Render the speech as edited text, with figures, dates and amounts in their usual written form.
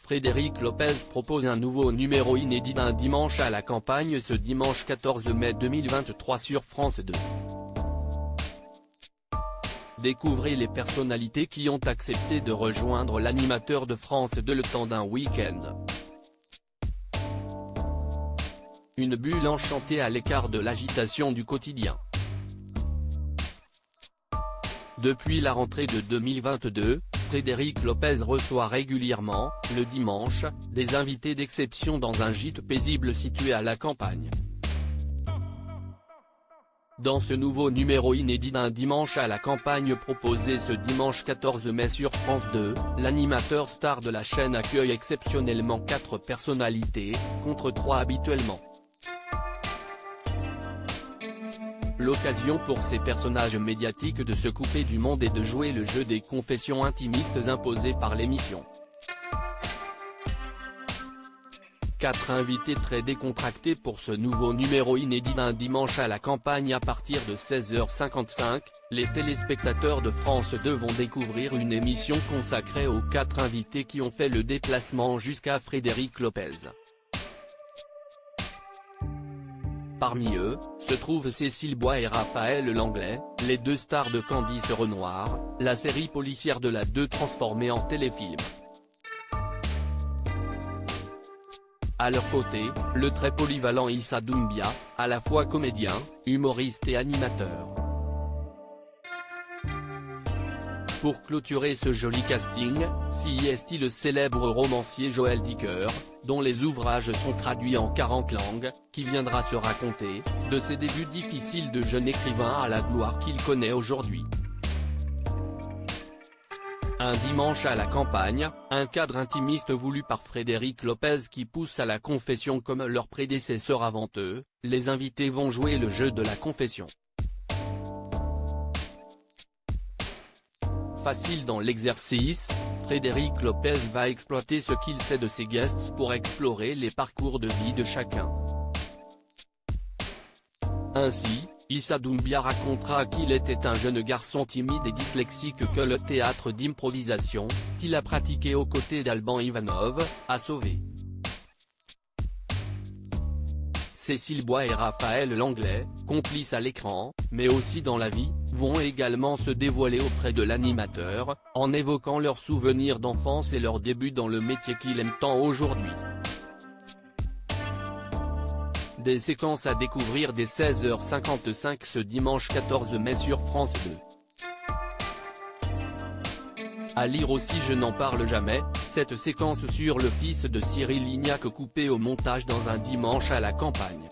Frédéric Lopez propose un nouveau numéro inédit d'un dimanche à la campagne ce dimanche 14 mai 2023 sur France 2. Découvrez les personnalités qui ont accepté de rejoindre l'animateur de France 2 le temps d'un week-end. Une bulle enchantée à l'écart de l'agitation du quotidien. Depuis la rentrée de 2022, Frédéric Lopez reçoit régulièrement, le dimanche, des invités d'exception dans un gîte paisible situé à la campagne. Dans ce nouveau numéro inédit d'un dimanche à la campagne proposé ce dimanche 14 mai sur France 2, l'animateur star de la chaîne accueille exceptionnellement 4 personnalités, contre 3 habituellement. L'occasion pour ces personnages médiatiques de se couper du monde et de jouer le jeu des confessions intimistes imposées par l'émission. 4 invités très décontractés pour ce nouveau numéro inédit d'un dimanche à la campagne à partir de 16h55, les téléspectateurs de France 2 vont découvrir une émission consacrée aux 4 invités qui ont fait le déplacement jusqu'à Frédéric Lopez. Parmi eux, se trouvent Cécile Bois et Raphaël Langlais, les 2 stars de Candice Renoir, la série policière de la 2 transformée en téléfilm. À leur côté, le très polyvalent Issa Doumbia, à la fois comédien, humoriste et animateur. Pour clôturer ce joli casting, s'y est le célèbre romancier Joël Dicker, dont les ouvrages sont traduits en 40 langues, qui viendra se raconter, de ses débuts difficiles de jeune écrivain à la gloire qu'il connaît aujourd'hui. Un dimanche à la campagne, un cadre intimiste voulu par Frédéric Lopez qui pousse à la confession comme leurs prédécesseurs avant eux, les invités vont jouer le jeu de la confession. Facile dans l'exercice, Frédéric Lopez va exploiter ce qu'il sait de ses guests pour explorer les parcours de vie de chacun. Ainsi, Issa Doumbia racontera qu'il était un jeune garçon timide et dyslexique que le théâtre d'improvisation, qu'il a pratiqué aux côtés d'Alban Ivanov, a sauvé. Cécile Bois et Raphaël Langlais, complices à l'écran, mais aussi dans la vie, vont également se dévoiler auprès de l'animateur, en évoquant leurs souvenirs d'enfance et leurs débuts dans le métier qu'il aime tant aujourd'hui. Des séquences à découvrir dès 16h55 ce dimanche 14 mai sur France 2. À lire aussi Je n'en parle jamais, cette séquence sur le fils de Cyril Lignac coupée au montage dans un dimanche à la campagne.